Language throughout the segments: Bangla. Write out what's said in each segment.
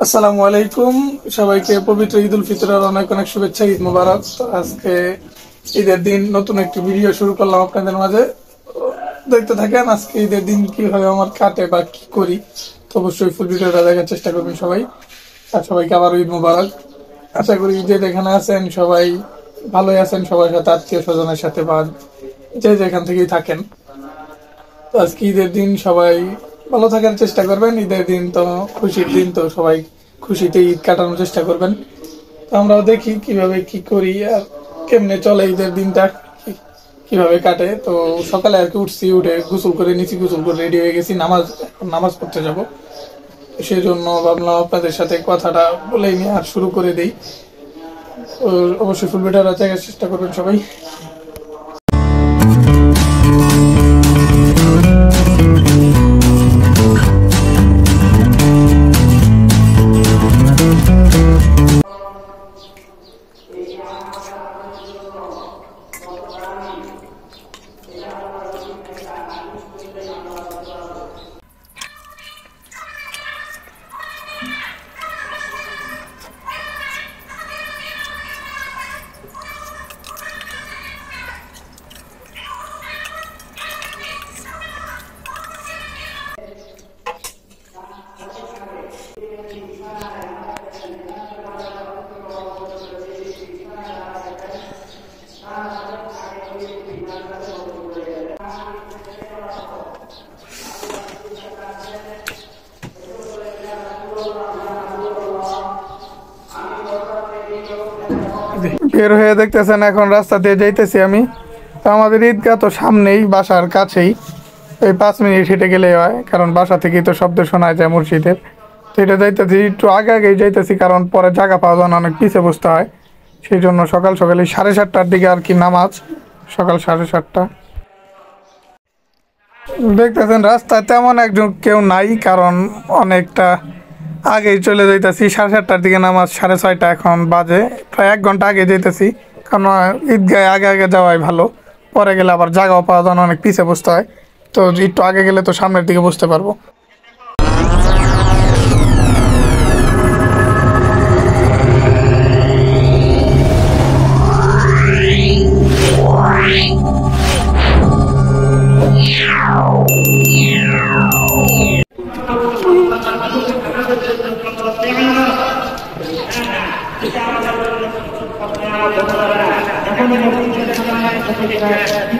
আসসালামু আলাইকুম, সবাইকে পবিত্র ঈদ উল ফিতরের অনেক অনেক শুভেচ্ছা। ঈদ মোবারক। তো আজকে ঈদের দিন নতুন একটি ভিডিও শুরু করলাম আপনাদের মাঝে। দেখতে থাকেন আজকে ঈদের দিন কিভাবে আমার কাটে বা কি করি। তো অবশ্যই ফুল ভিডিওটা দেখার চেষ্টা করবেন সবাই। আর সবাইকে আবার ঈদ মোবারক। আশা করি যে যেখানে আছেন সবাই ভালোই আছেন, সবার সাথে আত্মীয় স্বজনের সাথে বা যে যেখান থেকেই থাকেন। তো আজকে ঈদের দিন সবাই ভালো থাকার চেষ্টা করবেন। ঈদের দিন তো খুশির দিন, তো সবাই খুশিতে ঈদ কাটানোর চেষ্টা করবেন। তো আমরাও দেখি কিভাবে কি করি আর কেমনে চলে ঈদের দিনটা, কিভাবে কাটে। তো সকালে আর কি উঠছি, উঠে গোসল করে নিচি, গোসল করে রেডি হয়ে গেছি, নামাজ পড়তে যাব। সেই জন্য ভাবলাম আপনাদের সাথে কথাটা বলেই নিয়ে আর শুরু করে দেই। তো অবশ্যই ফুল ভিডিওটা দেখার চেষ্টা করবেন সবাই। বের হয়ে দেখতেছেন এখন রাস্তা দিয়ে যাইতেছি আমি। তো আমাদের ঈদগাহ তো সামনেই, বাসার কাছেই, এই 5 মিনিট হেঁটে গেলেই হয়, কারণ বাসা থেকেই তো শব্দ শোনা যায় মসজিদের। তো এটা যাইতেছি একটু আগে আগেই যাইতেছি, কারণ পরে জায়গা পাওয়া যায় না, অনেক পিছিয়ে বসতে হয়। সেই জন্য সকাল সকালে 7:30টার দিকে আর কি নামাজ, সকাল 7:30টা। দেখতেছেন রাস্তায় তেমন একজন কেউ নাই, কারণ অনেকটা আগেই চলে যাইতেছি। 7:30টার দিকে নামাজ, 6:30 এখন বাজে, প্রায় 1 ঘন্টা আগে যাইতেছি। কারণ ঈদগাহে আগে আগে যাওয়াই ভালো, পরে গেলে আবার জায়গাও পাওয়া যায় না, অনেক পিছিয়ে বসতে হয়। তো একটু আগে গেলে তো সামনের দিকে বসতে পারবো।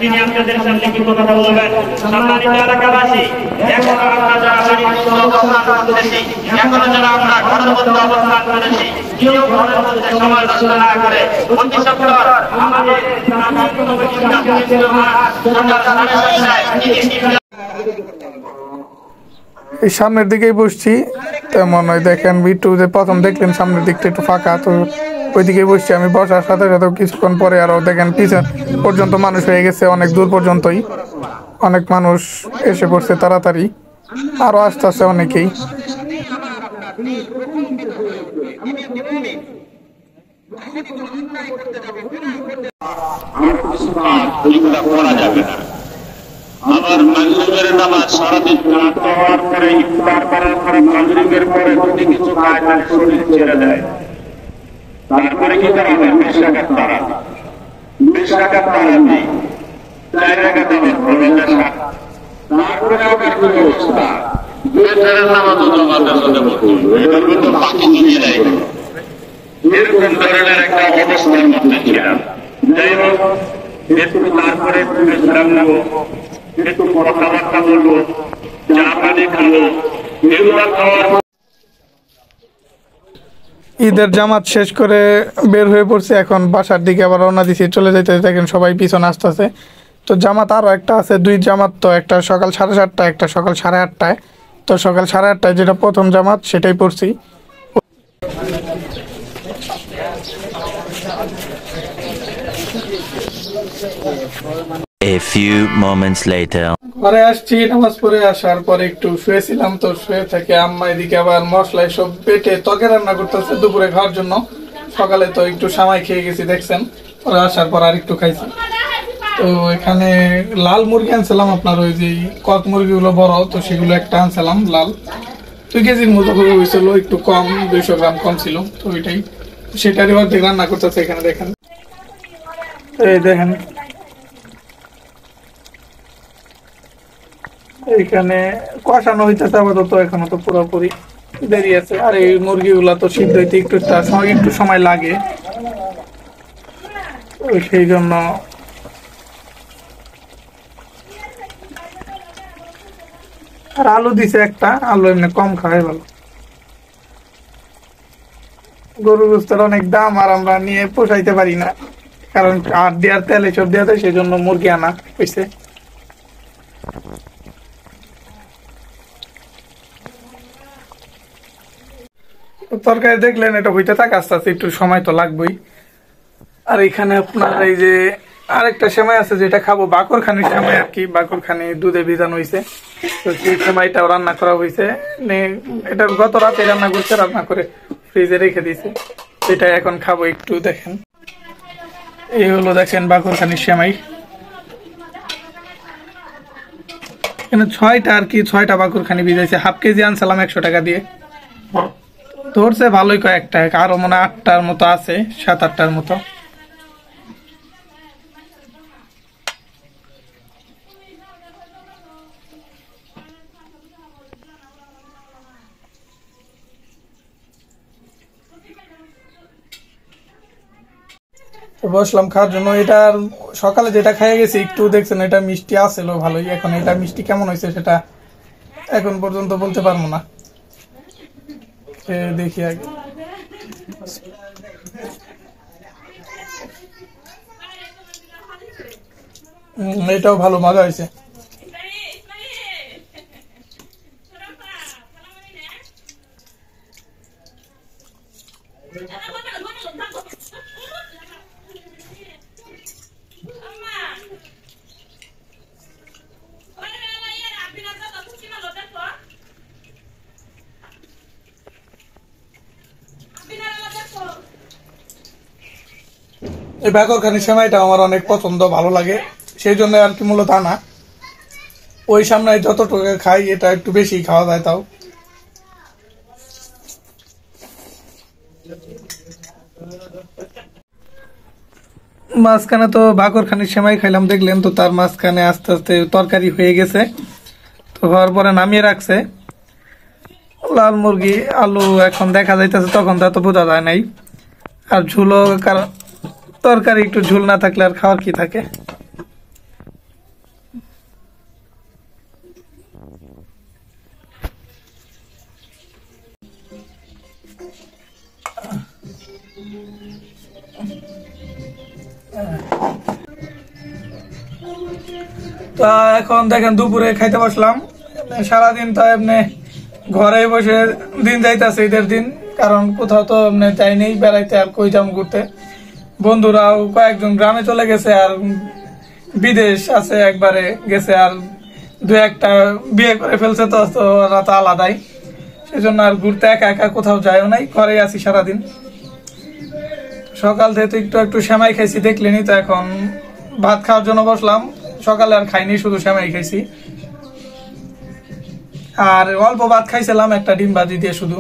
তিনি আপনাদের সামনে কি কথা বলবেন? সম্মানিত এলাকাবাসী, এখন আমরা যারা অবস্থান করতেছি, এখন যারা আমরা ঘরের মধ্যে অবস্থান করেছি, কেউ ঘরের মধ্যে সময় নষ্ট না করে অতি সত্বর আমাদের এই সামনের দিকেই বসছি। তেমন ওই দেখেন বিট্টু যে প্রথম দেখলেন সামনের দিকটা একটু ফাঁকা, তো ওইদিকে বসছি আমি। বসার সাথে সাথে কিছুক্ষণ পরে আরো দেখেন পিছন পর্যন্ত মানুষ হয়ে গেছে, অনেক দূর পর্যন্তই অনেক মানুষ এসে পড়ছে তাড়াতাড়ি, আরো আস্তে আস্তে অনেকেই। আবার মাগরিবের নামাজ সারাদিন কাটতে হওয়ার পরে ইফতার করার পরে মাগরিবের পরে যদি কিছু কাজ আর শরীর ছেড়ে দেয়, তারপরে কি করা হবে? 20 রাকাত তারাবি, 20 রাকাত তারাবি, 4 রাকাত প্রবেশা, তারপরে আবার কি অবস্থা? বেতারের নামাজ জামাতের সাথে পড়তে হবে, এটা কিন্তু বাকি দিয়ে দেয়। এরকম ধরনের একটা অবস্থার মধ্যে ছিলাম। যাই হোক, একটু তারপরে বিশ্রাম নেব, একটু কথাবার্তা বলবো, চা পানি খাবো, এগুলো খাওয়ার ঈদের জামাত শেষ করে বের হয়ে পড়ছে, এখন বাসার দিকে আবার রওনা দিছি। চলে যাইতে দেখেন সবাই পিছনে আসতেছে। তো জামাত আরও একটা আছে, 2 জামাত। তো একটা সকাল 7:30টায়, একটা সকাল 8:30টায়। তো সকাল 8:30টায় যেটা প্রথম জামাত সেটাই পড়ছি। A few moments later. ঘরে আসছি, নামাজ পড়ে আসার পরে একটু শুয়েছিলাম। তো শুয়ে থেকে আম্মা এদিকে আবার মশলা সব বেটে তকে রান্না করতেছে দুপুরে খাওয়ার জন্য। সকালে তো একটু সামাই খেয়ে গেছি দেখছেন, পরে আসার পর আর একটু খাইছি। তো এখানে লাল মুরগি আনছিলাম, আপনার ওই যে কক মুরগিগুলো বড়, তো সেগুলো একটা আনছিলাম লাল। 2 কেজির মতো হয়েছিল, একটু কম, 200 গ্রাম কম ছিল, তো ওইটাই সেটারই অর্ধেক রান্না করতেছে। এখানে দেখেন, এই দেখেন এইখানে কষানো হইতেছে আপাতত, এখনো তো পুরোপুরি দেরি আছে। আর এই মুরগিগুলা তো সিদ্ধ হইতে একটু সময় লাগে, তো সেই জন্য আর আলু দিছে একটা, আলু এমনি কম খাওয়াই ভালো। গরু গোস্তের অনেক দাম, আর আমরা নিয়ে পোষাইতে পারি না, কারণ আর দেওয়ার তেল এসব দেওয়া যায়, সেই জন্য মুরগি আনা হয়েছে। তরকারি দেখলেন, এটা হইতে থাক, আস্তে আস্তে একটু সময় তো লাগবেই। আর এখানে আপনার এই যে আরেকটা সেমাই আছে যেটা খাবো, বাকরখানির সেমাই আর কি, বাকরখানি দুধে ভিজানো হয়েছে, তো সেই সেমাইটাও রান্না করা হয়েছে। এটা গত রাতে রান্না করছে, রান্না করে ফ্রিজে রেখে দিয়েছে, এটা এখন খাবো। একটু দেখেন, এই হলো দেখেন বাকরখানির সেমাই। এখানে 6টা আর কি, 6টা বাকরখানি ভিজাইছে। হাফ কেজি আনছিলাম 100 টাকা দিয়ে, ধরছে ভালোই কয়েকটা, আরো মনে হয় 8টার মতো আছে, 7-8টার মতো। তো বসলাম খাওয়ার জন্য। এটার সকালে যেটা খাইয়ে গেছি একটু দেখছেন, এটা মিষ্টি আসছিল ভালোই। এখন এটা মিষ্টি কেমন হয়েছে সেটা এখন পর্যন্ত বলতে পারবো না, দেখি আগে। এটাও ভালো, মজা হয়েছে। এই বাকরখানির সেমাইটা আমার অনেক পছন্দ, ভালো লাগে, সেই জন্য আর কি মূলত আনা। ওই সামনে যতটুকু খাই এটা একটু বেশি খাওয়া যায়। তাও মাঝখানে তো বাকরখানির সেমাই খাইলাম দেখলেন, তো তার মাঝখানে আস্তে আস্তে তরকারি হয়ে গেছে, তো হওয়ার পরে নামিয়ে রাখছে। লাল মুরগি, আলু এখন দেখা যাইতেছে, তখন তা তো বোঝা যায় নাই। আর ঝুলও, কারণ তরকারি একটু ঝুল না থাকলে আর খাওয়ার কি থাকে। তো এখন দেখেন দুপুরে খাইতে বসলাম। সারাদিন তো এমনি ঘরে বসে দিন যাইতেছে, ঈদের দিন, কারণ কোথাও তো এমনি যাই নেই বেড়াইতে, আর কই যাম ঘুরতে। বন্ধুরাও কয়েকজন গ্রামে চলে গেছে, আর বিদেশ আছে একবারে গেছে, আর 2-1টা বিয়ে করে ফেলছে, তো ওরা তো আলাদাই, সেজন্য আর ঘুরতে একা একা কোথাও যায়ও নাই, ঘরেই আছি সারাদিন। সকাল থেকে একটু একটু সেমাই খাইছি দেখলেনি, তো এখন ভাত খাওয়ার জন্য বসলাম। সকালে আর খাইনি, শুধু সেমাই খাইছি, আর অল্প ভাত খাইছিলাম একটা ডিম ভাজি দিয়ে শুধু।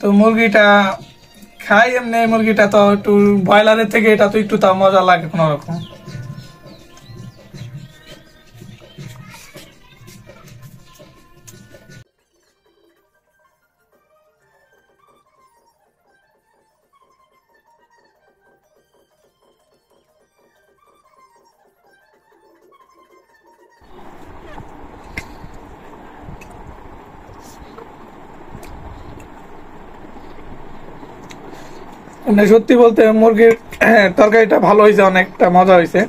তো মুরগিটা খাই এমনি, মুরগিটা তো একটু ব্রয়লারের থেকে এটা তো একটু তাও মজা লাগে কোনো রকম। মানে সত্যি বলতে মুরগির তরকারিটা ভালো হয়েছে, অনেকটা মজা হয়েছে।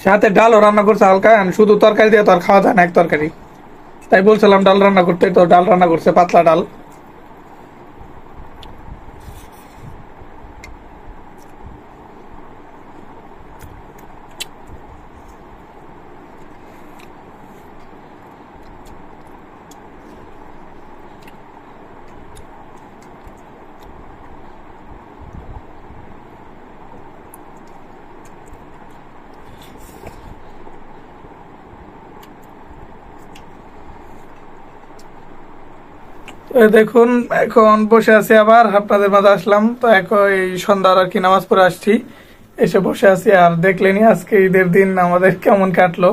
সাথে ডালও রান্না করছে হালকা, শুধু তরকারি দিয়ে তো আর খাওয়া যায় না এক তরকারি, তাই বলছিলাম ডাল রান্না করতে, তো ডাল রান্না করছে, পাতলা ডাল। তো এই দেখুন এখন বসে আছি, আবার আপনাদের মাঝে আসলাম। তো এখন এই সন্ধ্যার আর কি নামাজ পড়ে আসছি, এসে বসে আছি। আর দেখলেনি আজকে ঈদের দিন আমাদের কেমন কাটলো।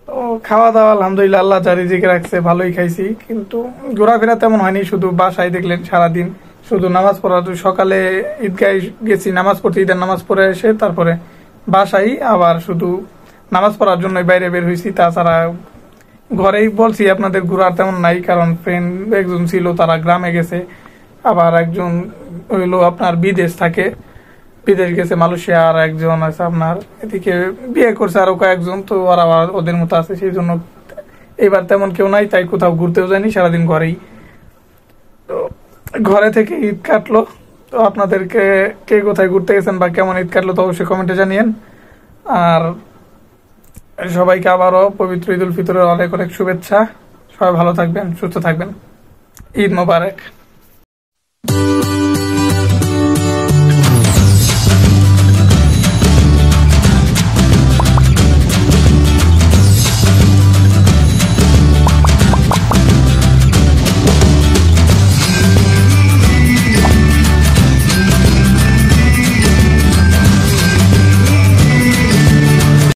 তো খাওয়া দাওয়া আলহামদুলিল্লাহ আল্লাহ যা রিজিক রাখছে ভালোই খাইছি, কিন্তু ঘোরাফেরা তেমন হয়নি, শুধু বাসায় দেখলেন সারাদিন শুধু নামাজ পড়া। তো সকালে ঈদগায় গেছি নামাজ পড়তে, ঈদের নামাজ পড়ে এসে তারপরে বাসায় আবার শুধু নামাজ পড়ার জন্য বাইরে বের হয়েছি। তাছাড়া ঘরেই বলছি আপনাদের ঘোরার তেমন নাই, কারণ ফ্রেন্ড একজন ছিল তারা গ্রামে গেছে, আবার একজন হইলো আপনার বিদেশ থাকে, বিদেশ গেছে মালয়েশিয়া, আর একজন আছে আপনার এদিকে বিয়ে করছে আরো কয়েকজন। তো ওরা আবার ওদের মতো আছে, সেই জন্য এবার তেমন কেউ নাই, তাই কোথাও ঘুরতেও যায়নি, সারাদিন ঘরেই। তো ঘরে থেকে ঈদ কাটলো। তো আপনাদেরকে কে কোথায় ঘুরতে গেছেন বা কেমন ঈদ কাটলো তো অবশ্যই কমেন্টে জানিয়েন। আর সবাইকে আবারও পবিত্র ঈদ উল ফিতরের অনেক অনেক শুভেচ্ছা। সবাই ভালো থাকবেন, সুস্থ থাকবেন। ঈদ মোবারক।